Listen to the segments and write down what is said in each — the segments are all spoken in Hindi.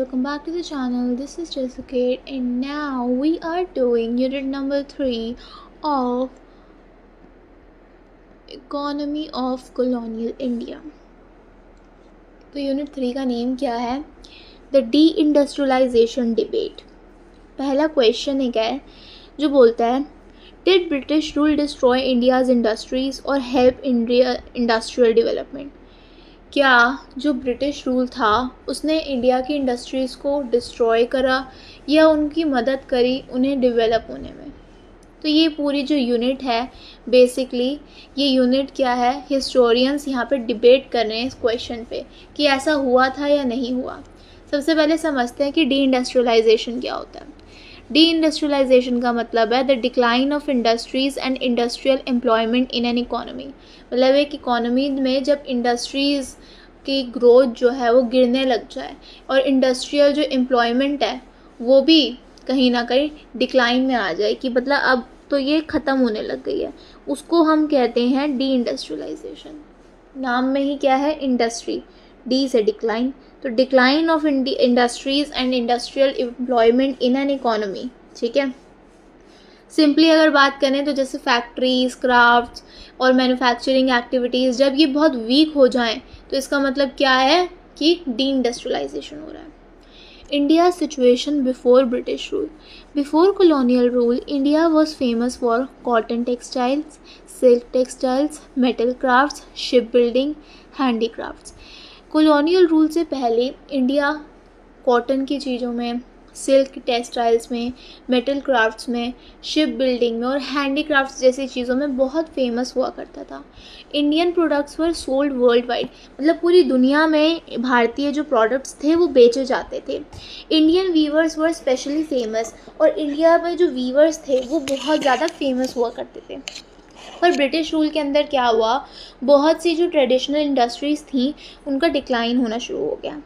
welcome back to the channel. This is Jessica and now we are doing unit number 3 of Economy of Colonial India. तो यूनिट 3 का नेम क्या है? The deindustrialisation debate. पहला क्वेश्चन एक है जो बोलता है did British rule destroy India's industries और हेल्प इंडिया इंडस्ट्रियल डेवलपमेंट. क्या जो ब्रिटिश रूल था उसने इंडिया की इंडस्ट्रीज़ को डिस्ट्रॉय करा या उनकी मदद करी उन्हें डेवलप होने में. तो ये पूरी जो यूनिट है बेसिकली ये यूनिट क्या है, हिस्टोरियंस यहाँ पे डिबेट कर रहे हैं इस क्वेश्चन पे कि ऐसा हुआ था या नहीं हुआ. सबसे पहले समझते हैं कि डी इंडस्ट्रियलाइजेशन क्या होता है. डी इंडस्ट्रियलाइजेशन का मतलब है the decline of industries and industrial employment in an economy. मतलब एक इकोनॉमी में जब इंडस्ट्रीज़ की ग्रोथ जो है वो गिरने लग जाए और इंडस्ट्रियल जो एम्प्लॉयमेंट है वो भी कहीं ना कहीं डिक्लाइन में आ जाए कि मतलब अब तो ये ख़त्म होने लग गई है, उसको हम कहते हैं डी इंडस्ट्रियलाइजेशन. नाम में ही क्या है, इंडस्ट्री. डी से डिक्लाइन, तो decline of industries and industrial employment in an economy. ठीक है, सिंपली अगर बात करें तो जैसे फैक्ट्रीज, क्राफ्ट्स और मैन्युफैक्चरिंग एक्टिविटीज़ जब ये बहुत वीक हो जाएं तो इसका मतलब क्या है कि डी इंडस्ट्रियलाइजेशन हो रहा है. India's situation before British rule. Before colonial rule, India was famous for cotton textiles, silk textiles, metal crafts, shipbuilding, handicrafts. Colonial rule से पहले इंडिया कॉटन की चीज़ों में, सिल्क टेक्सटाइल्स में, मेटल क्राफ्ट्स में, शिप बिल्डिंग में और हैंडीक्राफ्ट्स जैसी चीज़ों में बहुत फेमस हुआ करता था. Indian products were sold world wide. मतलब पूरी दुनिया में भारतीय जो प्रोडक्ट्स थे वो बेचे जाते थे. इंडियन वीवर्स वर स्पेशली फेमस. और इंडिया में जो वीवर्स थे वो बहुत ज़्यादा फेमस हुआ करते थे. पर ब्रिटिश रूल के अंदर क्या हुआ, बहुत सी जो ट्रेडिशनल इंडस्ट्रीज़ थी उनका डिक्लाइन होना शुरू हो गया.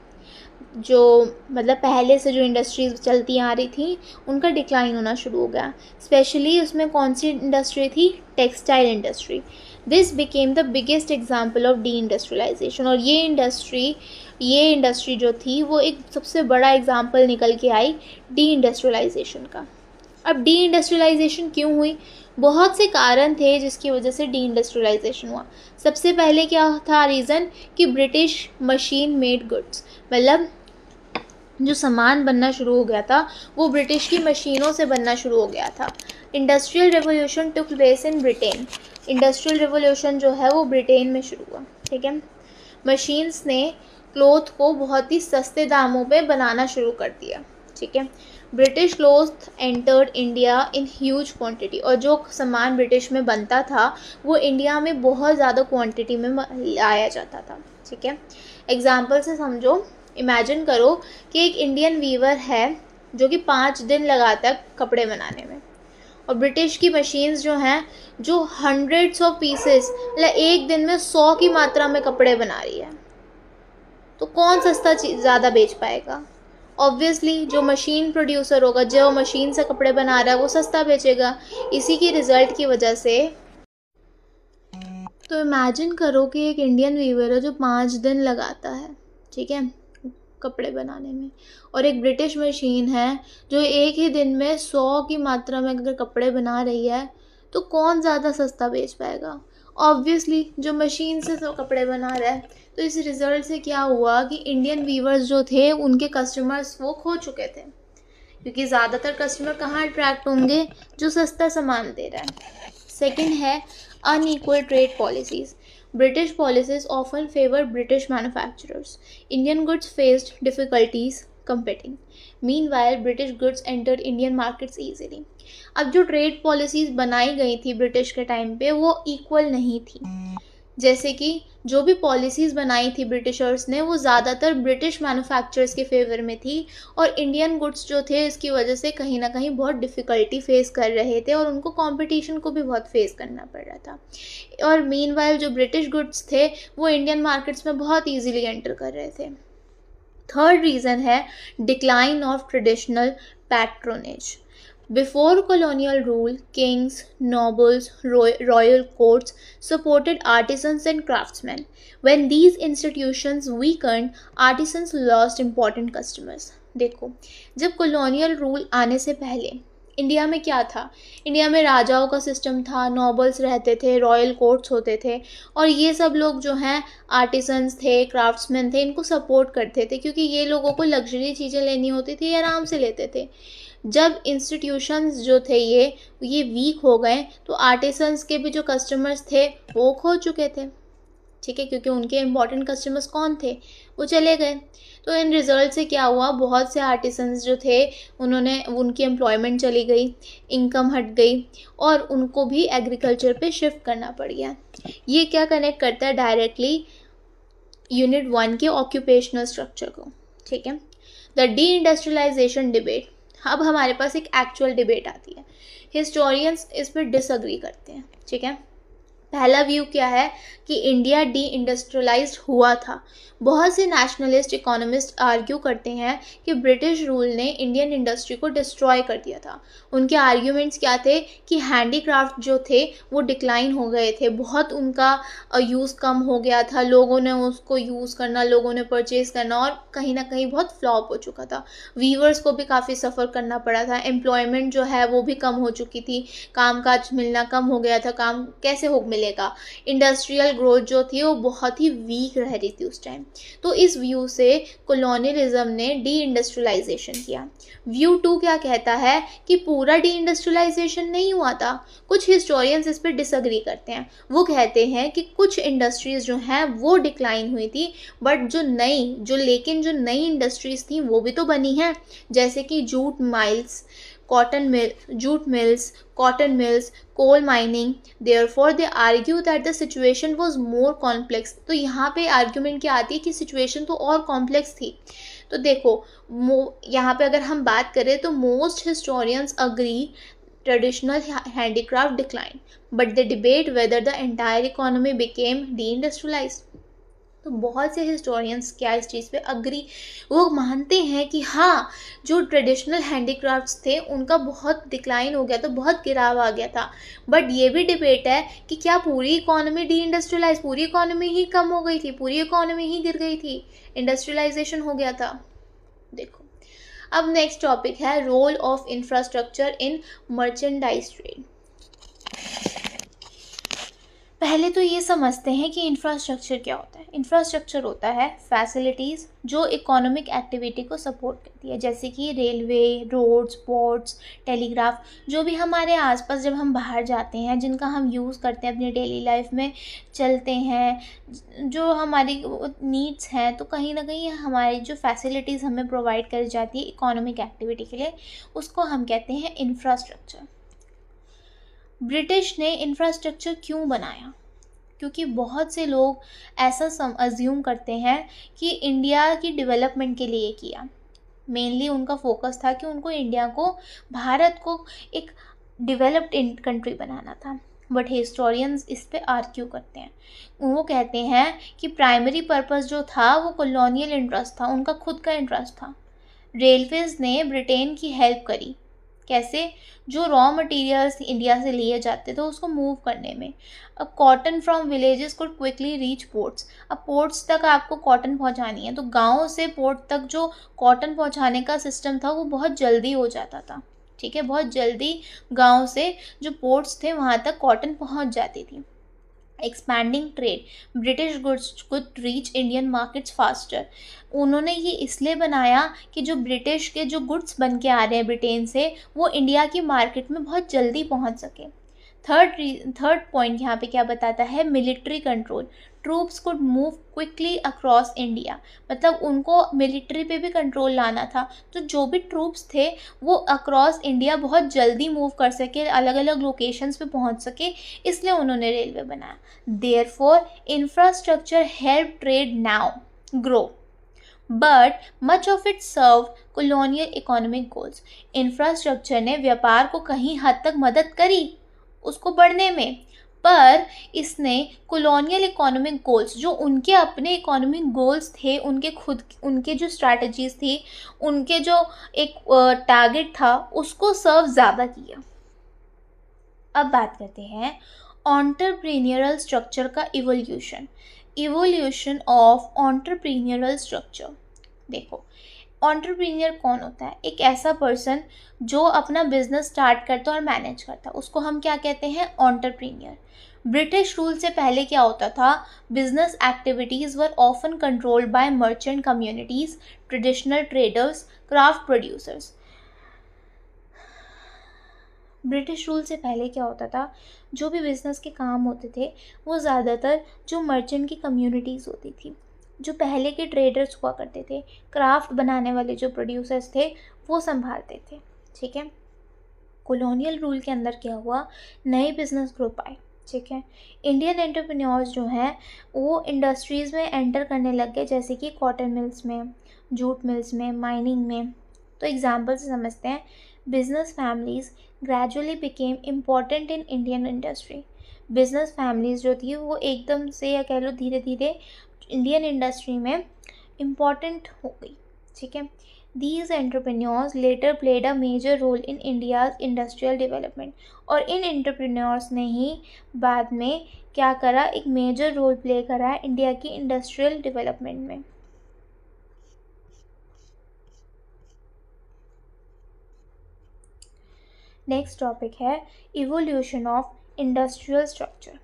जो मतलब पहले से जो इंडस्ट्रीज़ चलती आ रही थी उनका डिक्लाइन होना शुरू हो गया. स्पेशली उसमें कौन सी इंडस्ट्री थी, textile industry. This became the biggest example of deindustrialisation. और ये इंडस्ट्री जो थी वो एक सबसे बड़ा एग्जाम्पल निकल के आई डी इंडस्ट्रियलाइजेशन का. अब डी इंडस्ट्रियलाइजेशन क्यों हुई, बहुत से कारण थे जिसकी वजह से डी इंडस्ट्रियलाइजेशन हुआ. सबसे पहले क्या था रीज़न कि ब्रिटिश मशीन मेड गुड्स. मतलब जो सामान बनना शुरू हो गया था वो ब्रिटिश की मशीनों से बनना शुरू हो गया था. Industrial revolution took place in Britain. Industrial revolution जो है वो ब्रिटेन में शुरू हुआ. ठीक है, मशीन्स ने क्लोथ को बहुत ही सस्ते दामों पे बनाना शुरू कर दिया. ठीक है, British cloth entered India in huge quantity. और जो सामान ब्रिटिश में बनता था वो इंडिया में बहुत ज़्यादा क्वांटिटी में लाया जाता था. ठीक है, एग्जाम्पल से समझो, इमेजिन करो कि एक इंडियन वीवर है जो कि 5 दिन लगाता है कपड़े बनाने में और ब्रिटिश की मशीन्स जो हैं जो हंड्रेड्स ऑफ पीसेस मतलब एक दिन में 100 की मात्रा में कपड़े बना रही है. तो कौन सस्ता ज़्यादा बेच पाएगा? ऑब्वियसली जो मशीन प्रोड्यूसर होगा, जो मशीन से कपड़े बना रहा है वो सस्ता बेचेगा. इसी की रिज़ल्ट की वजह से तो इमेजिन करो कि एक इंडियन वीवर है जो 5 दिन लगाता है, ठीक है, कपड़े बनाने में, और एक ब्रिटिश मशीन है जो एक ही दिन में 100 की मात्रा में अगर कपड़े बना रही है तो कौन ज़्यादा सस्ता बेच पाएगा? ऑब्वियसली जो मशीन से तो कपड़े बना रहा है. तो इस रिज़ल्ट से क्या हुआ कि इंडियन वीवर्स जो थे उनके कस्टमर्स वो खो चुके थे, क्योंकि ज़्यादातर कस्टमर कहाँ अट्रैक्ट होंगे, जो सस्ता सामान दे रहा है. सेकेंड है unequal trade policies. British policies often favored British manufacturers. Indian goods faced difficulties competing. Meanwhile, British goods entered Indian markets easily. अब जो ट्रेड पॉलिसीज़ बनाई गई थी ब्रिटिश के टाइम पे वो इक्वल नहीं थी. जैसे कि जो भी पॉलिसीज़ बनाई थी ब्रिटिशर्स ने वो ज़्यादातर ब्रिटिश मैन्युफैक्चरर्स के फेवर में थी और इंडियन गुड्स जो थे इसकी वजह से कहीं ना कहीं बहुत डिफ़िकल्टी फेस कर रहे थे और उनको कंपटीशन को भी बहुत फेस करना पड़ रहा था. और मीनवाइल जो ब्रिटिश गुड्स थे वो इंडियन मार्केट्स में बहुत ईजीली एंटर कर रहे थे. थर्ड रीज़न है decline of traditional patronage. Before colonial rule, kings, nobles, royal courts supported artisans and craftsmen. When these institutions weakened, artisans lost important customers. देखो, जब colonial rule आने से पहले इंडिया में क्या था? इंडिया में राजाओं का सिस्टम था, नॉबल्स रहते थे, रॉयल कोर्ट्स होते थे, और ये सब लोग जो हैं आर्टिसंस थे, क्राफ्ट्समैन थे, इनको सपोर्ट करते थे, क्योंकि ये लोगों को लग्जरी चीज़ें लेनी होती थी, आराम से लेते थे। जब इंस्टीट्यूशंस जो थे ये वीक हो गए, तो आर्टिसंस के भी जो कस्टमर्स थे वो खो चुके थे, ठीक है, क्योंकि उनके इम्पॉर्टेंट कस्टमर्स कौन थे? वो चले गए। तो इन रिज़ल्ट से क्या हुआ, बहुत से आर्टिसंस जो थे उनकी एम्प्लॉयमेंट चली गई, इनकम हट गई, और उनको भी एग्रीकल्चर पे शिफ्ट करना पड़ गया। ये क्या कनेक्ट करता है डायरेक्टली यूनिट 1 के ऑक्यूपेशनल स्ट्रक्चर को, ठीक है। The deindustrialisation debate. अब हमारे पास एक एक्चुअल डिबेट आती है, हिस्टोरियंस इस पर डिसअग्री करते हैं, ठीक है। पहला व्यू क्या है कि इंडिया डी इंडस्ट्रियलाइज्ड हुआ था। बहुत से नेशनलिस्ट इकोनॉमिस्ट आर्ग्यू करते हैं कि ब्रिटिश रूल ने इंडियन इंडस्ट्री को डिस्ट्रॉय कर दिया था। उनके आर्ग्यूमेंट्स क्या थे कि हैंडीक्राफ्ट जो थे वो डिक्लाइन हो गए थे, बहुत उनका यूज़ कम हो गया था, लोगों ने उसको यूज़ करना, लोगों ने परचेज़ करना, और कहीं ना कहीं बहुत फ्लॉप हो चुका था। वीवर्स को भी काफ़ी सफ़र करना पड़ा था, एम्प्लॉयमेंट जो है वो भी कम हो चुकी थी, कामकाज मिलना कम हो गया था, काम कैसे हो मिलेगा। इंडस्ट्रियल ग्रोथ जो थी वो बहुत ही वीक रह रही थी उस टाइम। तो इस व्यू से कॉलोनियलिज्म ने डी इंडस्ट्रियलाइजेशन किया। व्यू 2 क्या कहता है कि पूरा डी इंडस्ट्रियलाइजेशन नहीं हुआ था। कुछ हिस्टोरियंस इस पर डिसअग्री करते हैं। वो कहते हैं कि कुछ इंडस्ट्रीज जो हैं वो डिक्लाइन हुई थी, बट जो नई इंडस्ट्रीज थी वो भी तो बनी हैं, जैसे कि jute mills, cotton mills, coal mining. Therefore, they argue that the situation was more complex. तो यहाँ पे आर्ग्यूमेंट क्या आती है कि सिचुएशन तो और कॉम्प्लेक्स थी। तो देखो, यहाँ पे अगर हम बात करें तो most historians agree traditional handicraft decline, but they debate whether the entire economy became D industrialised. तो बहुत से हिस्टोरियंस क्या इस चीज़ पे अग्री, वो मानते हैं कि हाँ, जो ट्रेडिशनल हैंडीक्राफ्ट्स थे उनका बहुत डिक्लाइन हो गया था, बहुत गिराव आ गया था। बट ये भी डिबेट है कि क्या पूरी इकोनॉमी डी इंडस्ट्रियलाइज, पूरी इकोनॉमी ही कम हो गई थी, पूरी इकोनॉमी ही गिर गई थी, इंडस्ट्रियलाइजेशन हो गया था। देखो, अब नेक्स्ट टॉपिक है role of infrastructure in merchandise trade. पहले तो ये समझते हैं कि इंफ्रास्ट्रक्चर क्या होता है। इंफ्रास्ट्रक्चर होता है फैसिलिटीज़ जो इकोनॉमिक एक्टिविटी को सपोर्ट करती है, जैसे कि रेलवे, रोड्स, पोर्ट्स, टेलीग्राफ, जो भी हमारे आसपास जब हम बाहर जाते हैं, जिनका हम यूज़ करते हैं अपनी डेली लाइफ में, चलते हैं, जो हमारी नीड्स हैं, तो कहीं ना कहीं हमारी जो फैसिलिटीज़ हमें प्रोवाइड करी जाती है इकोनॉमिक एक्टिविटी के लिए, उसको हम कहते हैं इंफ्रास्ट्रक्चर। ब्रिटिश ने इंफ्रास्ट्रक्चर क्यों बनाया? क्योंकि बहुत से लोग ऐसा अज्यूम करते हैं कि इंडिया की डेवलपमेंट के लिए किया। मेनली उनका फोकस था कि उनको भारत को एक डेवलप्ड कंट्री बनाना था। बट हिस्टोरियंस इस पे आर्ग्यू करते हैं। वो कहते हैं कि प्राइमरी पर्पस जो था वो कॉलोनियल इंटरेस्ट था, उनका खुद का इंटरेस्ट था। रेलवेज ने ब्रिटेन की हेल्प करी। कैसे? जो रॉ मटेरियल्स इंडिया से लिए जाते थे उसको मूव करने में। अब कॉटन फ्रॉम विलेजेस को क्विकली रीच पोर्ट्स। अब पोर्ट्स तक आपको कॉटन पहुंचानी है, तो गाँव से पोर्ट तक जो कॉटन पहुंचाने का सिस्टम था वो बहुत जल्दी हो जाता था, ठीक है, बहुत जल्दी गाँव से जो पोर्ट्स थे वहाँ तक कॉटन पहुँच जाती थी। Expanding trade, British goods could reach Indian markets faster. उन्होंने ये इसलिए बनाया कि जो ब्रिटिश के जो गुड्स बन के आ रहे हैं ब्रिटेन से, वो इंडिया की मार्केट में बहुत जल्दी पहुंच सके। थर्ड पॉइंट यहाँ पे क्या बताता है? Military control. Troops could move quickly across India, मतलब उनको मिलिट्री पे भी कंट्रोल लाना था, तो जो भी ट्रूप्स थे वो अक्रॉस इंडिया बहुत जल्दी मूव कर सके, अलग अलग लोकेशंस पे पहुंच सके, इसलिए उन्होंने रेलवे बनाया। Therefore infrastructure help trade now grow, but much of it serve colonial economic goals. Infrastructure ने व्यापार को कहीं हद तक मदद करी उसको बढ़ने में, पर इसने कॉलोनियल इकोनॉमिक गोल्स, जो उनके अपने इकोनॉमिक गोल्स थे, उनके जो स्ट्रैटेजीज थी, उनके जो एक टारगेट था, उसको सर्व ज़्यादा किया। अब बात करते हैं एंटरप्रेन्योरल स्ट्रक्चर का इवोल्यूशन ऑफ एंटरप्रेन्योरल स्ट्रक्चर। देखो, एंटरप्रेन्योर कौन होता है? एक ऐसा पर्सन जो अपना बिजनेस स्टार्ट करता है और मैनेज करता है, उसको हम क्या कहते हैं? एंटरप्रेन्योर। ब्रिटिश रूल से पहले क्या होता था? Business activities were often controlled by merchant communities, traditional traders, craft producers. British rule से पहले क्या होता था? जो भी बिज़नेस के काम होते थे वो ज़्यादातर जो मर्चेंट की कम्युनिटीज़ होती थी, जो पहले के ट्रेडर्स हुआ करते थे, क्राफ्ट बनाने वाले जो प्रोड्यूसर्स थे, वो संभालते थे। ठीक है। कॉलोनियल रूल के अंदर क्या हुआ? नए बिजनेस ग्रुप आए। ठीक है। इंडियन एंटरप्रेन्योर्स जो हैं वो इंडस्ट्रीज़ में एंटर करने लग गए, जैसे कि कॉटन मिल्स में, जूट मिल्स में, माइनिंग में। तो एग्जाम्पल से समझते हैं। Business families gradually became important in Indian industry. Business families जो थी वो एकदम से, या कह लो धीरे धीरे, इंडियन इंडस्ट्री में इम्पॉर्टेंट हो गई। ठीक है। These entrepreneurs later played a major role in India's industrial development। और इन एंटरप्रेन्योर्स ने ही बाद में क्या करा? एक मेजर रोल प्ले करा है इंडिया की इंडस्ट्रियल डेवलपमेंट में। नेक्स्ट टॉपिक है evolution of industrial structure.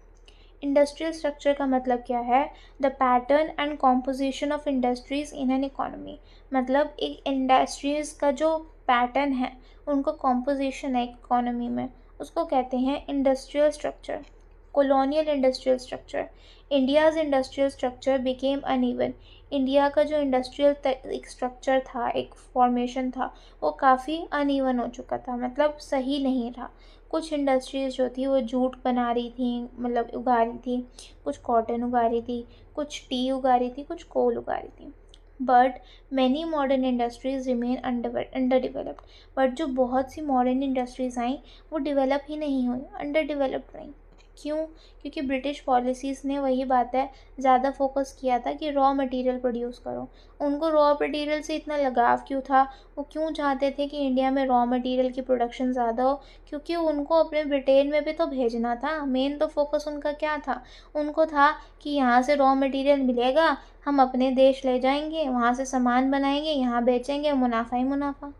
Industrial structure का मतलब क्या है? The pattern and composition of industries in an economy. मतलब एक इंडस्ट्रीज का जो पैटर्न है, उनका कॉम्पोजिशन है इकोनॉमी में, उसको कहते हैं industrial structure. Colonial industrial structure. India's industrial structure became uneven. India का जो इंडस्ट्रियल एक स्ट्रक्चर था, एक फॉर्मेशन था, वो काफ़ी अनइवन हो चुका था, मतलब सही नहीं रहा। कुछ इंडस्ट्रीज़ जो थी वो जूट बना रही थी, मतलब उगा रही थी, कुछ कॉटन उगा रही थी, कुछ टी उगा रही थी, कुछ कोल उगा रही थी। But many modern industries remain under developed. But जो बहुत सी मॉडर्न इंडस्ट्रीज़ आई वो डेवलप ही नहीं हुई, अंडर डेवलप्ड रहीं। क्यों? क्योंकि ब्रिटिश पॉलिसीज़ ने, वही बात है, ज़्यादा फोकस किया था कि रॉ मटेरियल प्रोड्यूस करो। उनको रॉ मटेरियल से इतना लगाव क्यों था? वो क्यों चाहते थे कि इंडिया में रॉ मटेरियल की प्रोडक्शन ज़्यादा हो? क्योंकि उनको अपने ब्रिटेन में भी तो भेजना था। मेन तो फोकस उनका क्या था? उनको था कि यहाँ से रॉ मटेरियल मिलेगा, हम अपने देश ले जाएंगे, वहाँ से सामान बनाएंगे, यहाँ बेचेंगे, मुनाफा ही मुनाफा।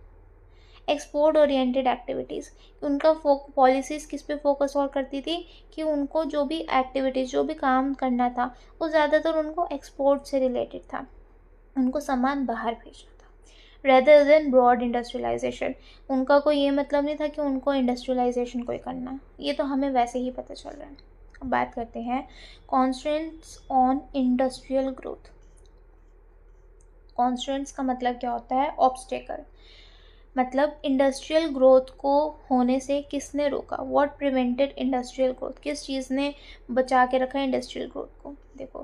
एक्सपोर्ट ओरिएंटेड एक्टिविटीज़, उनका पॉलिसीज़ किस पे फोकस और करती थी कि उनको जो भी एक्टिविटीज़, जो भी काम करना था, वो ज़्यादातर उनको एक्सपोर्ट से रिलेटेड था, उनको सामान बाहर भेजना था, रेदर देन ब्रॉड इंडस्ट्रियलाइजेशन। उनका कोई ये मतलब नहीं था कि उनको इंडस्ट्रियलाइजेशन कोई करना, ये तो हमें वैसे ही पता चल रहा है। अब बात करते हैं constraints on industrial growth. Constraints का मतलब क्या होता है? ऑब्स्टेकल। मतलब इंडस्ट्रियल ग्रोथ को होने से किसने रोका? What prevented industrial growth? किस चीज़ ने बचा के रखा इंडस्ट्रियल ग्रोथ को? देखो,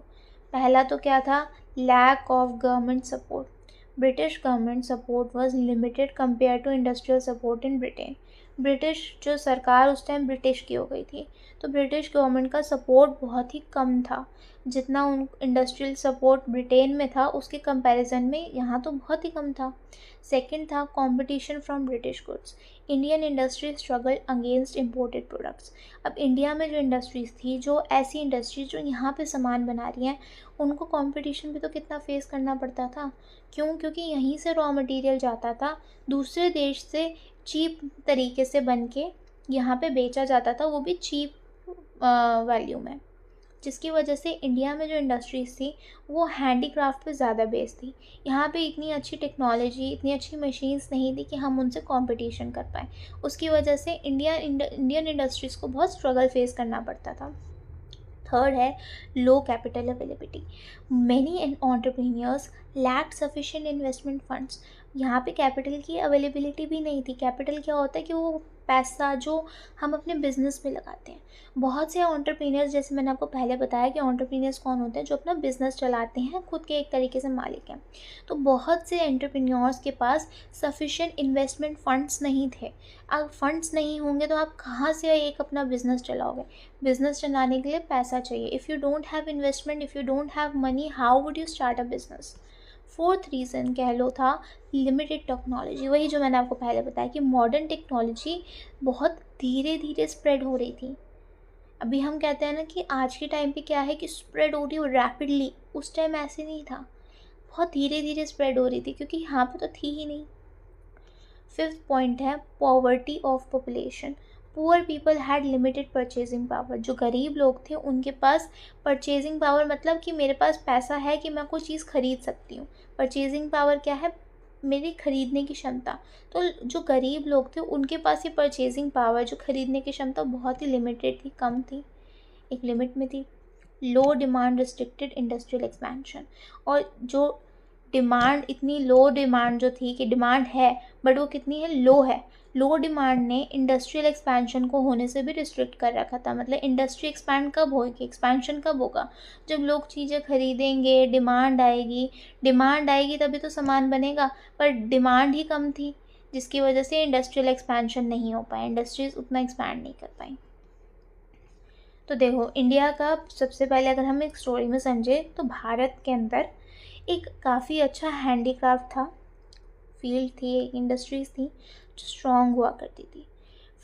पहला तो क्या था? Lack of government support. British government support was limited compare to industrial support in Britain. British जो सरकार उस टाइम ब्रिटिश की हो गई थी, तो ब्रिटिश गवर्नमेंट का सपोर्ट बहुत ही कम था। जितना उन इंडस्ट्रियल सपोर्ट ब्रिटेन में था उसके कंपैरिजन में यहाँ तो बहुत ही कम था। सेकंड था competition from British goods. Indian industry struggle against imported products. अब इंडिया में जो इंडस्ट्रीज़ थी, जो ऐसी इंडस्ट्रीज जो यहाँ पे सामान बना रही हैं, उनको कंपटीशन भी तो कितना फेस करना पड़ता था। क्यों? क्योंकि यहीं से रॉ मटेरियल जाता था, दूसरे देश से चीप तरीके से बन के यहाँ पे बेचा जाता था, वो भी चीप वैल्यू में, जिसकी वजह से इंडिया में जो इंडस्ट्रीज़ थी वो हैंडीक्राफ्ट पे ज़्यादा बेस्ड थी। यहाँ पे इतनी अच्छी टेक्नोलॉजी, इतनी अच्छी मशीन्स नहीं थी कि हम उनसे कंपटीशन कर पाएँ। उसकी वजह से इंडियन इंडस्ट्रीज़ को बहुत स्ट्रगल फेस करना पड़ता था। थर्ड है low capital availability. Many entrepreneurs lacked sufficient investment funds. यहाँ पे कैपिटल की अवेलेबिलिटी भी नहीं थी। कैपिटल क्या होता है कि वो पैसा जो हम अपने बिजनेस में लगाते हैं। बहुत से एंटरप्रेन्योर्स, जैसे मैंने आपको पहले बताया कि एंटरप्रेन्योर्स कौन होते हैं, जो अपना बिजनेस चलाते हैं, खुद के एक तरीके से मालिक हैं। तो बहुत से एंटरप्रेन्योर्स के पास सफिशिएंट इन्वेस्टमेंट फंड्स नहीं थे। अब फंड्स नहीं होंगे तो आप कहाँ से एक अपना बिजनेस चलाओगे? बिजनेस चलाने के लिए पैसा चाहिए। If you don't have investment, if you don't have money, how would you start a business? Fourth reason कह लो था लिमिटेड टेक्नोलॉजी। वही जो मैंने आपको पहले बताया कि मॉडर्न टेक्नोलॉजी बहुत धीरे धीरे स्प्रेड हो रही थी। अभी हम कहते हैं ना कि आज के टाइम पे क्या है कि स्प्रेड हो रही है रैपिडली, उस टाइम ऐसे नहीं था, बहुत धीरे धीरे स्प्रेड हो रही थी क्योंकि यहाँ पे तो थी ही नहीं। फिफ्थ पॉइंट है poverty of population. Poor people had limited purchasing power. जो गरीब लोग थे उनके पास परचेजिंग पावर, मतलब कि मेरे पास पैसा है कि मैं कोई चीज़ खरीद सकती हूँ। परचेजिंग पावर क्या है? मेरी खरीदने की क्षमता। तो जो गरीब लोग थे उनके पास ये परचेजिंग पावर, जो खरीदने की क्षमता, बहुत ही लिमिटेड थी, कम थी, एक लिमिट में थी। लो डिमांड रिस्ट्रिक्टेड इंडस्ट्रियल एक्सपेंशन। और जो डिमांड, इतनी लो डिमांड जो थी कि डिमांड है बट वो कितनी है? लो है। लो डिमांड ने इंडस्ट्रियल एक्सपेंशन को होने से भी रिस्ट्रिक्ट कर रखा था। मतलब इंडस्ट्री एक्सपैंड कब होगी, एक्सपेंशन कब होगा? जब लोग चीज़ें खरीदेंगे, डिमांड आएगी तभी तो सामान बनेगा। पर डिमांड ही कम थी, जिसकी वजह से इंडस्ट्रियल एक्सपेंशन नहीं हो पाया, इंडस्ट्रीज उतना एक्सपैंड नहीं कर पाई। तो देखो, इंडिया का सबसे पहले अगर हम एक स्टोरी में समझे तो भारत के अंदर एक काफ़ी अच्छा हैंडीक्राफ्ट था, फील्ड थी, एक इंडस्ट्रीज़ थी जो स्ट्रॉन्ग हुआ करती थी।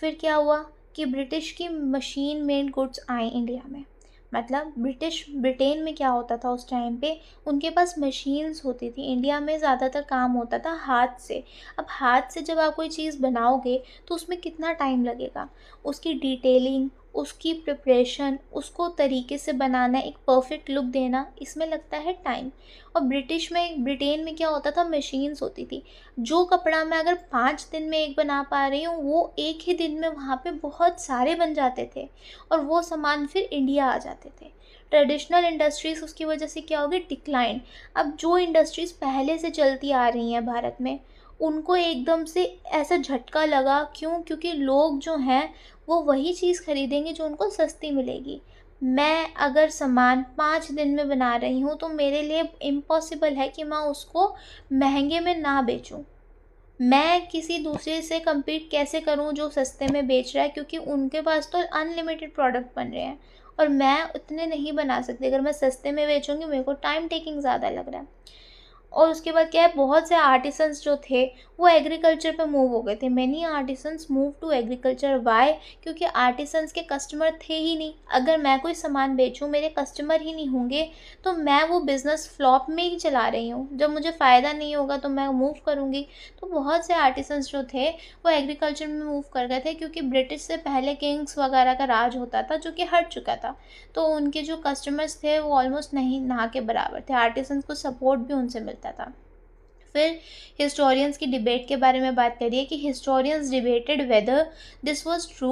फिर क्या हुआ कि ब्रिटिश की मशीन मेड गुड्स आए इंडिया में। मतलब ब्रिटेन में क्या होता था उस टाइम पे, उनके पास मशीन्स होती थी। इंडिया में ज़्यादातर काम होता था हाथ से। अब हाथ से जब आप कोई चीज़ बनाओगे तो उसमें कितना टाइम लगेगा? उसकी डिटेलिंग, उसकी प्रिपरेशन, उसको तरीके से बनाना, एक परफेक्ट लुक देना, इसमें लगता है टाइम। और ब्रिटेन में क्या होता था? मशीन्स होती थी। जो कपड़ा मैं अगर 5 दिन में एक बना पा रही हूँ, वो एक ही दिन में वहाँ पे बहुत सारे बन जाते थे और वो सामान फिर इंडिया आ जाते थे। ट्रेडिशनल इंडस्ट्रीज़ उसकी वजह से क्या होगी? डिक्लाइन। अब जो इंडस्ट्रीज़ पहले से चलती आ रही हैं भारत में, उनको एकदम से ऐसा झटका लगा। क्यों? क्योंकि लोग जो हैं वो वही चीज़ खरीदेंगे जो उनको सस्ती मिलेगी। मैं अगर सामान 5 दिन में बना रही हूँ तो मेरे लिए इम्पॉसिबल है कि मैं उसको महंगे में ना बेचूँ। मैं किसी दूसरे से compete कैसे करूं जो सस्ते में बेच रहा है, क्योंकि उनके पास तो अनलिमिटेड प्रोडक्ट बन रहे हैं और मैं उतने नहीं बना सकती। अगर मैं सस्ते में बेचूंगी मेरे को टाइम टेकिंग ज़्यादा लग रहा है। और उसके बाद क्या है, बहुत से आर्टिसंस जो थे वो एग्रीकल्चर पे मूव हो गए थे। Many artisans move to agriculture. Why? क्योंकि आर्टिसंस के कस्टमर थे ही नहीं। अगर मैं कोई सामान बेचूं, मेरे कस्टमर ही नहीं होंगे, तो मैं वो बिज़नेस फ्लॉप में ही चला रही हूँ। जब मुझे फ़ायदा नहीं होगा तो मैं मूव करूँगी। तो बहुत से आर्टिसंस जो थे वो एग्रीकल्चर में मूव कर गए थे, क्योंकि ब्रिटिश से पहले किंग्स वगैरह का राज होता था जो कि हट चुका था। तो उनके जो कस्टमर्स थे वो ऑलमोस्ट नहीं ना के बराबर थे। आर्टिसंस को सपोर्ट भी उनसे मिलता था। फिर हिस्टोरियंस की डिबेट के बारे में बात करिए कि historians debated whether this was true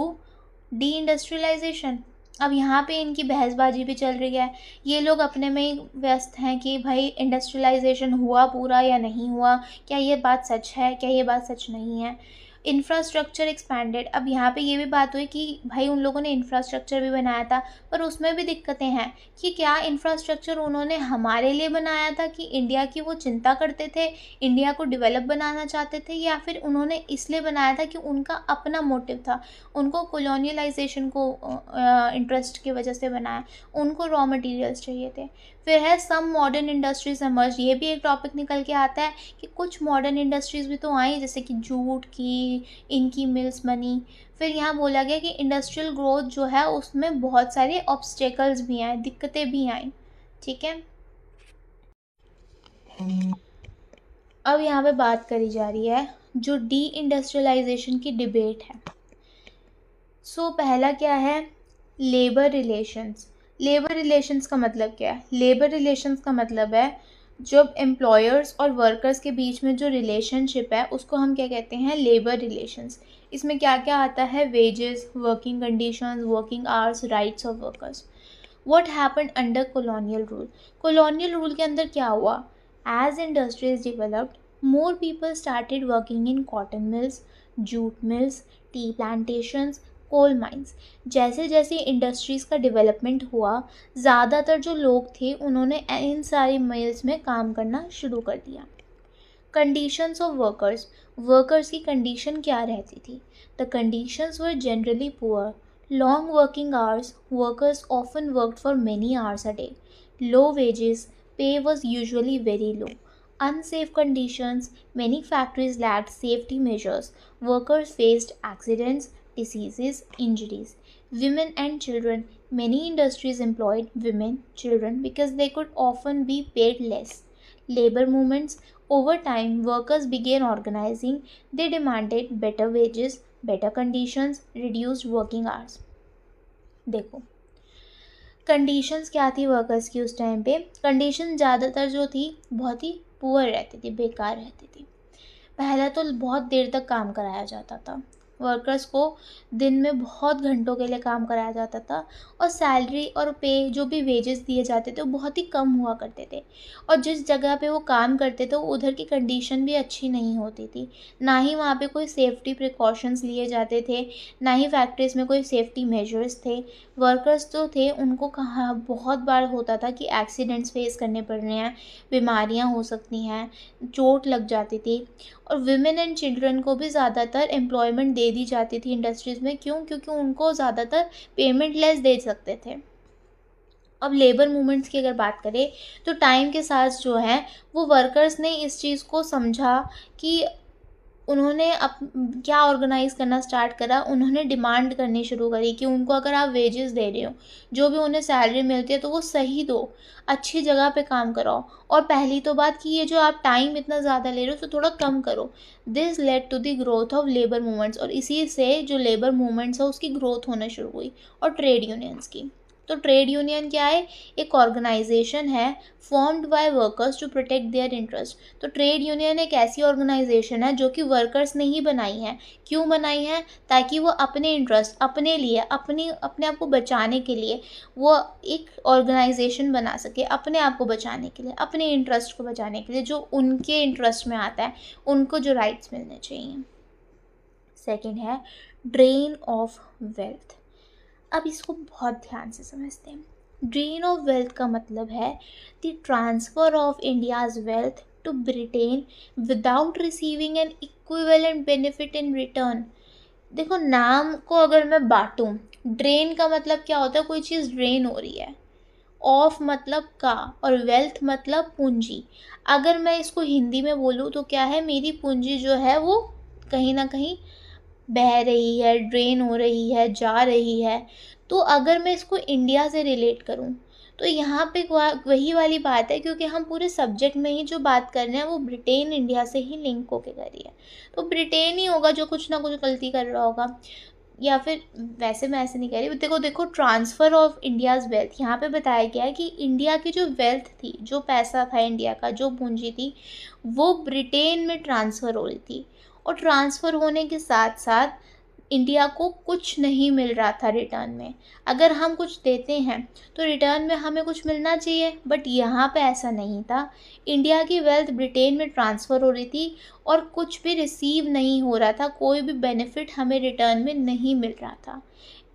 deindustrialisation. अब यहाँ पे इनकी बहसबाजी भी चल रही है। ये लोग अपने में ही व्यस्त हैं कि भाई इंडस्ट्रियलाइजेशन हुआ पूरा या नहीं हुआ, क्या ये बात सच है, क्या ये बात सच नहीं है। Infrastructure expanded. अब यहाँ पे ये भी बात हुई कि भाई उन लोगों ने इंफ्रास्ट्रक्चर भी बनाया था, पर उसमें भी दिक्कतें हैं कि क्या इंफ्रास्ट्रक्चर उन्होंने हमारे लिए बनाया था कि इंडिया की वो चिंता करते थे, इंडिया को डेवलप बनाना चाहते थे, या फिर उन्होंने इसलिए बनाया था कि उनका अपना मोटिव था, उनको कॉलोनियलाइजेशन को इंटरेस्ट की वजह से बनाया, उनको रॉ मटेरियल्स चाहिए थे। फिर है सम मॉडर्न इंडस्ट्रीज एमर्ज। ये भी एक टॉपिक निकल के आता है कि कुछ मॉडर्न इंडस्ट्रीज़ भी तो आई, जैसे कि जूट की, इनकी मिल्स बनी। फिर यहाँ बोला गया कि इंडस्ट्रियल ग्रोथ जो है उसमें बहुत सारे ऑब्स्टेकल्स भी आए, दिक्कतें भी आई। ठीक है, अब यहाँ पे बात करी जा रही है जो डी इंडस्ट्रियलाइजेशन की डिबेट है। सो पहला क्या है? Labour relations. लेबर रिलेशंस का मतलब क्या है? लेबर रिलेशंस का मतलब है जब एम्प्लॉयर्स और वर्कर्स के बीच में जो रिलेशनशिप है उसको हम क्या कहते हैं? Labour relations. इसमें क्या क्या आता है? Wages, working conditions, working hours, rights of workers. What happened under colonial rule? Colonial rule के अंदर क्या हुआ? As industries developed, More people started working in cotton mills, jute mills, tea plantations, coal mines. जैसे जैसे इंडस्ट्रीज़ का डेवलपमेंट हुआ, ज़्यादातर जो लोग थे उन्होंने इन सारी मिल्स में काम करना शुरू कर दिया. कंडीशंस ऑफ वर्कर्स की कंडीशन क्या रहती थी? The conditions were generally poor. Long working hours, workers often worked for many hours a day. Low wages, pay was usually very low. Unsafe conditions, many factories lacked safety measures. Workers faced accidents, diseases, injuries. Women and children, many industries employed women, children because they could often be paid less. Labor movements, over time workers began organizing. They demanded better wages, better conditions, reduced working hours. देखो कंडीशंस क्या थी वर्कर्स की उस टाइम पे. कंडीशन ज़्यादातर जो थी बहुत ही पुअर रहती थी, बेकार रहती थी. पहला तो बहुत देर तक काम कराया जाता था. वर्कर्स को दिन में बहुत घंटों के लिए काम कराया जाता था और सैलरी और पे जो भी वेजेस दिए जाते थे वो बहुत ही कम हुआ करते थे. और जिस जगह पे वो काम करते थे उधर की कंडीशन भी अच्छी नहीं होती थी. ना ही वहाँ पे कोई सेफ्टी प्रिकॉशंस लिए जाते थे, ना ही फैक्ट्रीज़ में कोई सेफ्टी मेजर्स थे. वर्कर्स जो थे उनको कहाँ बहुत बार होता था कि एक्सीडेंट्स फेस करने पड़ रहे हैं, बीमारियाँ हो सकती हैं, चोट लग जाती थी. और विमेन एंड चिल्ड्रन को भी ज़्यादातर एम्प्लॉयमेंट दे दी जाती थी इंडस्ट्रीज़ में. क्यों? क्योंकि उनको ज़्यादातर पेमेंट लेस दे सकते थे. अब लेबर मूवमेंट्स की अगर बात करें तो टाइम के साथ जो है वो वर्कर्स ने इस चीज़ को समझा कि उन्होंने क्या ऑर्गेनाइज़ करना स्टार्ट करा. उन्होंने डिमांड करनी शुरू करी कि उनको अगर आप वेजेस दे रहे हो, जो भी उन्हें सैलरी मिलती है तो वो सही दो, अच्छी जगह पे काम कराओ. और पहली तो बात कि ये जो आप टाइम इतना ज़्यादा ले रहे हो तो थोड़ा कम करो. This led to the growth of labour movements. और इसी से जो लेबर मूवमेंट्स है उसकी ग्रोथ होना शुरू हुई. और ट्रेड यूनियंस की. तो ट्रेड यूनियन क्या है? एक ऑर्गेनाइजेशन है formed by workers to protect their interest. तो ट्रेड यूनियन एक ऐसी ऑर्गेनाइजेशन है जो कि वर्कर्स ने ही बनाई है. क्यों बनाई है? ताकि वो अपने इंटरेस्ट, अपने लिए, अपने आप को बचाने के लिए वो एक ऑर्गेनाइजेशन बना सके, अपने आप को बचाने के लिए, अपने इंटरेस्ट को बचाने के लिए, जो उनके इंटरेस्ट में आता है, उनको जो राइट्स मिलने चाहिए. सेकेंड है ड्रेन ऑफ वेल्थ. अब इसको बहुत ध्यान से समझते हैं. ड्रेन ऑफ वेल्थ का मतलब है the transfer of India's wealth to Britain without receiving an equivalent benefit in return. देखो नाम को अगर मैं बांटूं, ड्रेन का मतलब क्या होता है? कोई चीज़ ड्रेन हो रही है. ऑफ मतलब का और वेल्थ मतलब पूंजी. अगर मैं इसको हिंदी में बोलूँ तो क्या है? मेरी पूंजी जो है वो कहीं ना कहीं बह रही है, ड्रेन हो रही है, जा रही है. तो अगर मैं इसको इंडिया से रिलेट करूं तो यहाँ पे वही वाली बात है, क्योंकि हम पूरे सब्जेक्ट में ही जो बात कर रहे हैं वो ब्रिटेन इंडिया से ही लिंक होके कर रही है. तो ब्रिटेन ही होगा जो कुछ ना कुछ गलती कर रहा होगा. या फिर वैसे मैं ऐसे नहीं कह रही. देखो ट्रांसफ़र ऑफ इंडियाज़ वेल्थ यहाँ पे बताया गया है कि इंडिया की जो वेल्थ थी, जो पैसा था इंडिया का, जो पूंजी थी, वो ब्रिटेन में ट्रांसफ़र हो रही थी. और ट्रांसफ़र होने के साथ साथ इंडिया को कुछ नहीं मिल रहा था रिटर्न में. अगर हम कुछ देते हैं तो रिटर्न में हमें कुछ मिलना चाहिए, बट यहाँ पे ऐसा नहीं था. इंडिया की वेल्थ ब्रिटेन में ट्रांसफ़र हो रही थी और कुछ भी रिसीव नहीं हो रहा था, कोई भी बेनिफिट हमें रिटर्न में नहीं मिल रहा था.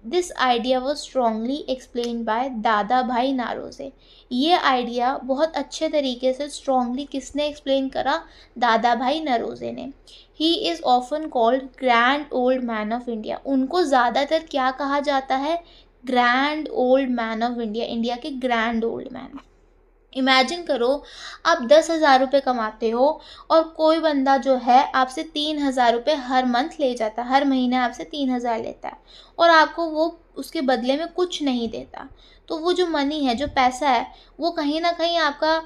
This idea was strongly explain by दादा भाई नारोजे. ये आइडिया बहुत अच्छे तरीके से स्ट्रांगली किसने एक्सप्लेन करा? दादा भाई नरोजे ने. He is often called grand old man of India. उनको ज़्यादातर क्या कहा जाता है? Grand old man of India. India के ग्रैंड ओल्ड मैन. इमेजिन करो आप 10,000 रुपये कमाते हो और कोई बंदा जो है आपसे 3,000 रुपये हर मंथ ले जाता है, हर महीने आपसे 3,000 लेता है और आपको वो उसके बदले में कुछ नहीं देता. तो वो जो मनी है, जो पैसा है, वो कहीं ना कहीं आपका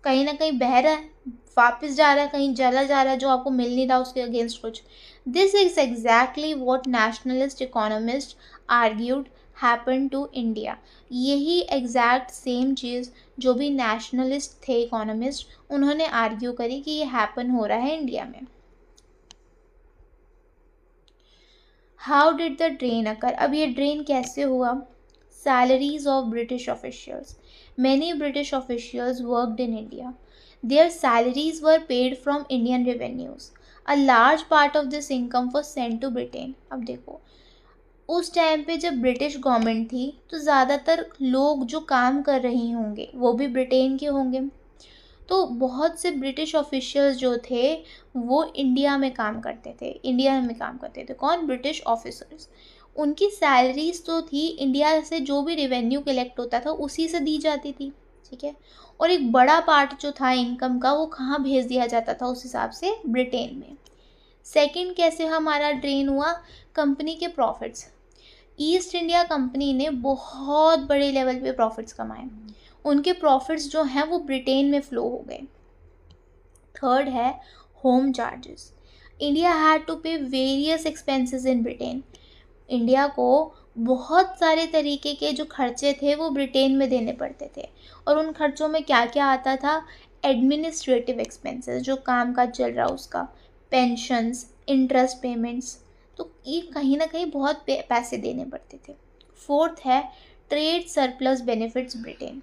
कहीं ना कहीं बह रहा है, वापस जा रहा है, कहीं चला जा रहा है, जो आपको मिल नहीं रहा उसके अगेंस्ट कुछ. This is exactly what nationalist economist argued happen to India. यही एग्जैक्ट सेम चीज़ जो भी नेशनलिस्ट थे इकोनॉमिस्ट, उन्होंने आर्ग्यू करी कि ये हैपन हो रहा है इंडिया में. हाउ डिड द ड्रेन अकर? अब ये ड्रेन कैसे हुआ? Salaries of British officials. Many British officials worked in India. Their salaries were paid from Indian revenues. A large part of this income was sent to Britain. अब देखो, उस टाइम पे जब ब्रिटिश गवर्नमेंट थी तो ज़्यादातर लोग जो काम कर रही होंगे वो भी ब्रिटेन के होंगे। तो बहुत से ब्रिटिश ऑफिशियल्स जो थे वो इंडिया में काम करते थे। इंडिया में काम करते थे कौन? British officers. उनकी सैलरीज तो थी, इंडिया से जो भी रेवेन्यू कलेक्ट होता था उसी से दी जाती थी, ठीक है। और एक बड़ा पार्ट जो था इनकम का वो कहाँ भेज दिया जाता था उस हिसाब से? ब्रिटेन में। सेकंड कैसे हमारा ड्रेन हुआ? कंपनी के प्रॉफिट्स। ईस्ट इंडिया कंपनी ने बहुत बड़े लेवल पे प्रॉफिट्स कमाए, उनके प्रॉफिट्स जो हैं वो ब्रिटेन में फ्लो हो गए। थर्ड है home charges. India had to pay various expenses in Britain. India को बहुत सारे तरीके के जो खर्चे थे वो ब्रिटेन में देने पड़ते थे। और उन खर्चों में क्या क्या आता था? एडमिनिस्ट्रेटिव एक्सपेंसेस, जो काम काज चल रहा उसका, पेंशन्स, इंटरेस्ट पेमेंट्स, तो ये कहीं ना कहीं बहुत पैसे देने पड़ते थे। फोर्थ है ट्रेड सरप्लस बेनिफिट्स ब्रिटेन।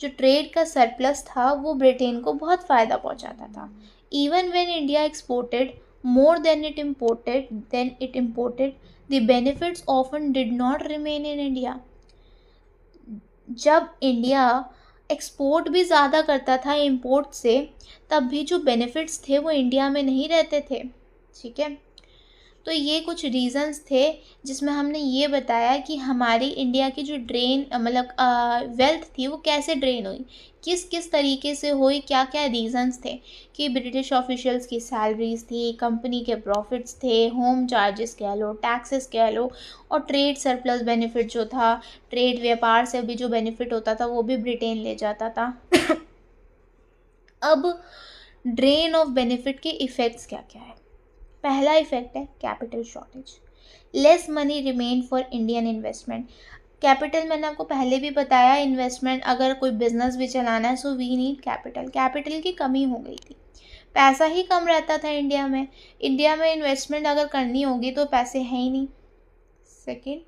जो ट्रेड का सरप्लस था वो ब्रिटेन को बहुत फ़ायदा पहुंचाता था। Even when India exported more than it imported, the benefits often did not remain in India. जब इंडिया एक्सपोर्ट भी ज़्यादा करता था इंपोर्ट से, तब भी जो बेनिफिट्स थे वो इंडिया में नहीं रहते थे, ठीक है। तो ये कुछ रीज़न्स थे जिसमें हमने ये बताया कि हमारी इंडिया की जो ड्रेन मतलब वेल्थ थी वो कैसे ड्रेन हुई, किस किस तरीके से हुई, क्या क्या रीज़न्स थे कि ब्रिटिश ऑफिशियल्स की सैलरीज थी, कंपनी के प्रॉफिट्स थे, होम चार्जेस कह लो, टैक्सेस कह लो, और ट्रेड सरप्लस बेनिफिट जो था, ट्रेड व्यापार से भी जो बेनिफिट होता था वो भी ब्रिटेन ले जाता था। अब ड्रेन ऑफ बेनिफिट के इफ़ेक्ट्स क्या क्या है? पहला इफेक्ट है capital shortage. Less money remain for Indian investment. Capital मैंने आपको पहले भी बताया, इन्वेस्टमेंट अगर कोई बिजनेस भी चलाना है so we need capital. Capital की कमी हो गई थी, पैसा ही कम रहता था इंडिया में। इंडिया में इन्वेस्टमेंट अगर करनी होगी तो पैसे हैं ही नहीं। Second,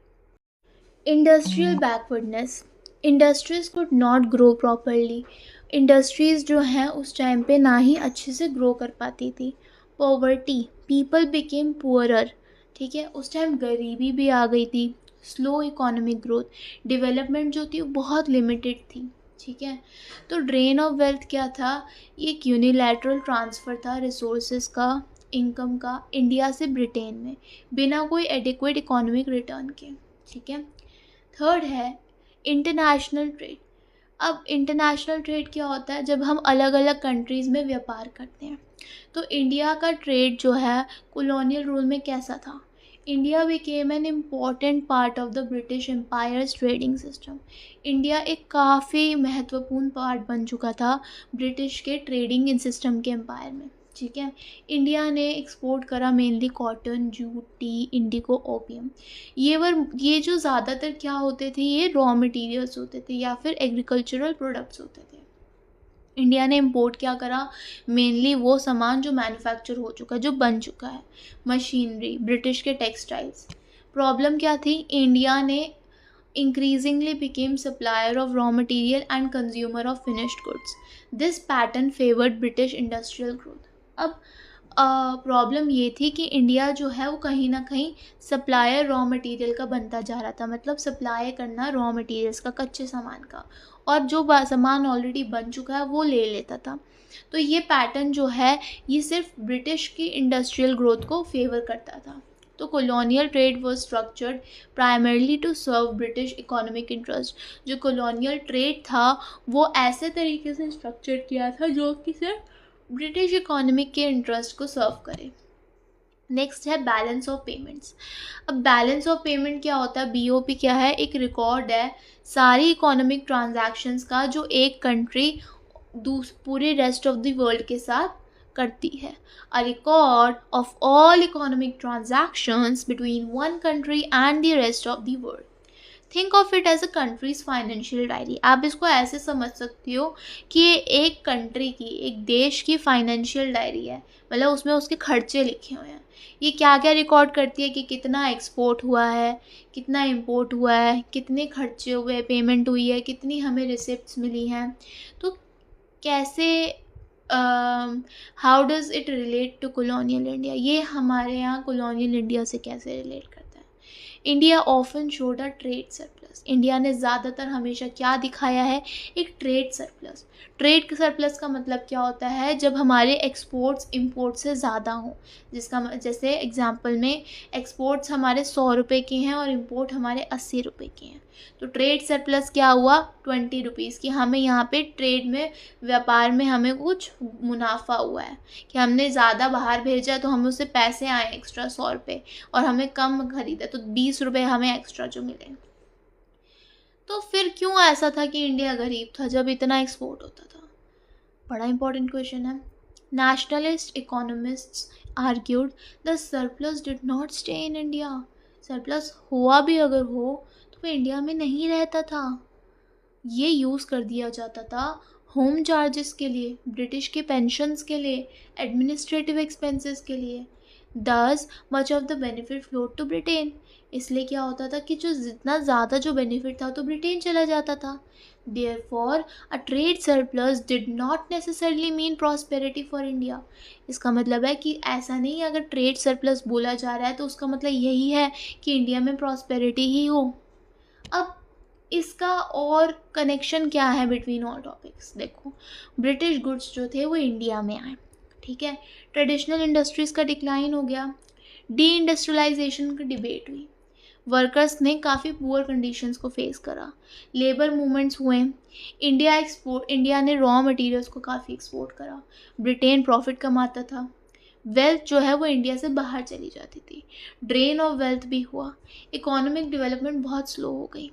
industrial backwardness. Industries could not grow properly. Industries जो हैं उस टाइम पे ना ही अच्छे से ग्रो कर पाती थी। पॉवर्टी, पीपल बिकेम पुअरर, ठीक है, उस टाइम गरीबी भी आ गई थी। स्लो इकोनॉमिक ग्रोथ, डेवलपमेंट जो थी वो बहुत लिमिटेड थी, ठीक है। तो ड्रेन ऑफ वेल्थ क्या था? ये एक यूनिलैटरल ट्रांसफ़र था रिसोर्सेज का, इनकम का, इंडिया से ब्रिटेन में, बिना कोई एडिक्वेट इकोनॉमिक रिटर्न के, ठीक है। थर्ड है इंटरनेशनल ट्रेड। अब इंटरनेशनल ट्रेड क्या होता है? जब हम अलग अलग कंट्रीज़ में व्यापार करते हैं। तो इंडिया का ट्रेड जो है कॉलोनियल रूल में कैसा था? India became an important part of the British empire's trading system. India एक काफ़ी महत्वपूर्ण पार्ट बन चुका था ब्रिटिश के ट्रेडिंग सिस्टम के एम्पायर में, ठीक है। इंडिया ने एक्सपोर्ट करा mainly cotton, jute, T, Indigo, opium. ये जो ज़्यादातर क्या होते थे, ये रॉ मटेरियल्स होते थे या फिर एग्रीकल्चरल प्रोडक्ट्स होते थे। इंडिया ने इंपोर्ट क्या करा? मेनली वो सामान जो मैन्युफैक्चर हो चुका है, जो बन चुका है, मशीनरी, ब्रिटिश के टेक्सटाइल्स। प्रॉब्लम क्या थी? इंडिया ने increasingly became supplier of raw material and consumer of finished goods. This pattern favored British industrial growth. अब प्रॉब्लम ये थी कि इंडिया जो है वो कहीं ना कहीं सप्लायर रॉ मटेरियल का बनता जा रहा था, मतलब सप्लाई करना रॉ मटेरियल्स का, कच्चे सामान का, और जो सामान ऑलरेडी बन चुका है वो ले लेता था। तो ये पैटर्न जो है ये सिर्फ ब्रिटिश की इंडस्ट्रियल ग्रोथ को फेवर करता था। तो colonial trade was structured primarily to serve British economic interest. जो कॉलोनियल ट्रेड था वो ऐसे तरीके से स्ट्रक्चर किया था जो कि सिर्फ ब्रिटिश इकोनॉमिक के इंटरेस्ट को सर्व करे। नेक्स्ट है बैलेंस ऑफ पेमेंट्स। अब बैलेंस ऑफ पेमेंट क्या होता है? BOP क्या है? एक रिकॉर्ड है सारी इकोनॉमिक ट्रांजैक्शंस का जो एक कंट्री पूरे रेस्ट ऑफ द वर्ल्ड के साथ करती है। A record of all economic transactions between one country and the rest of the world. Think of it as a country's financial diary. आप इसको ऐसे समझ सकती हो कि ये एक कंट्री की, एक देश की फाइनेंशियल डायरी है, मतलब उसमें उसके खर्चे लिखे हुए हैं। ये क्या क्या रिकॉर्ड करती है कि कितना एक्सपोर्ट हुआ है, कितना इंपोर्ट हुआ है, कितने खर्चे हुए, पेमेंट हुई है, कितनी हमें रिसिप्ट्स मिली हैं। तो कैसे how does it relate to colonial India, ये हमारे यहाँ कॉलोनियल इंडिया से कैसे रिलेट करता है। India often showed a trade surplus, India ने ज़्यादातर हमेशा क्या दिखाया है, एक ट्रेड सरप्लस। ट्रेड सरप्लस का मतलब क्या होता है, जब हमारे एक्सपोर्ट्स इंपोर्ट से ज़्यादा हों, जैसे एग्जांपल में एक्सपोर्ट्स हमारे 100 रुपये के हैं और इंपोर्ट हमारे 80 रुपये के हैं, तो ट्रेड सरप्लस क्या हुआ, 20 रुपीज़ की। हमें यहाँ पे ट्रेड में, व्यापार में हमें कुछ मुनाफा हुआ है कि हमने ज़्यादा बाहर भेजा तो हमें उससे पैसे आए एक्स्ट्रा 100 रुपये, और हमें कम खरीदा तो 20 रुपये हमें एक्स्ट्रा जो मिले। तो फिर क्यों ऐसा था कि इंडिया गरीब था जब इतना एक्सपोर्ट होता था? बड़ा इंपॉर्टेंट क्वेश्चन है। Nationalist economists argued the surplus did not stay in India, surplus हुआ भी अगर हो तो वो इंडिया में नहीं रहता था, ये यूज़ कर दिया जाता था होम चार्जेस के लिए, ब्रिटिश के पेंशन्स के लिए, एडमिनिस्ट्रेटिव एक्सपेंसेस के लिए। Thus much of the benefit float to Britain, इसलिए क्या होता था कि जो जितना ज़्यादा जो बेनिफिट था तो ब्रिटेन चला जाता था। Therefore a trade surplus did not necessarily mean prosperity for India, इसका मतलब है कि ऐसा नहीं, अगर ट्रेड सरप्लस बोला जा रहा है तो उसका मतलब यही है कि इंडिया में प्रॉस्पेरिटी ही हो। अब इसका और कनेक्शन क्या है बिटवीन ऑल टॉपिक्स, देखो ब्रिटिश गुड्स जो थे वो इंडिया में आए, ठीक है, ट्रेडिशनल इंडस्ट्रीज़ का डिक्लाइन हो गया, डी इंडस्ट्रियलाइजेशन की डिबेट हुई, वर्कर्स ने काफ़ी पुअर कंडीशंस को फेस करा, लेबर मूवमेंट्स हुए, इंडिया ने रॉ मटेरियल्स को काफ़ी एक्सपोर्ट करा, ब्रिटेन प्रॉफिट कमाता था, वेल्थ जो है वो इंडिया से बाहर चली जाती थी, ड्रेन ऑफ वेल्थ भी हुआ, इकोनॉमिक डेवलपमेंट बहुत स्लो हो गई।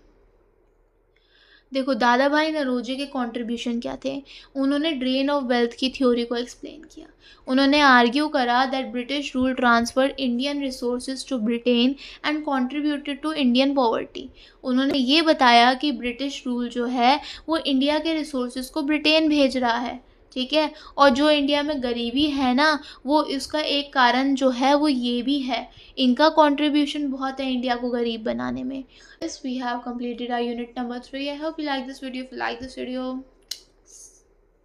देखो दादा भाई नरोजे के कंट्रीब्यूशन क्या थे, उन्होंने ड्रेन ऑफ वेल्थ की थ्योरी को एक्सप्लेन किया। उन्होंने आर्ग्यू करा that British rule transfer Indian resources to Britain and contributed to Indian poverty. उन्होंने ये बताया कि ब्रिटिश रूल जो है वो इंडिया के रिसोर्सेज को ब्रिटेन भेज रहा है, ठीक है, और जो इंडिया में गरीबी है ना, वो इसका एक कारण जो है वो ये भी है, इनका कंट्रीब्यूशन बहुत है इंडिया को गरीब बनाने में। Yes, we have completed our unit number 3. I hope you like this video. If you like this video,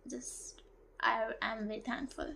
just I am very thankful.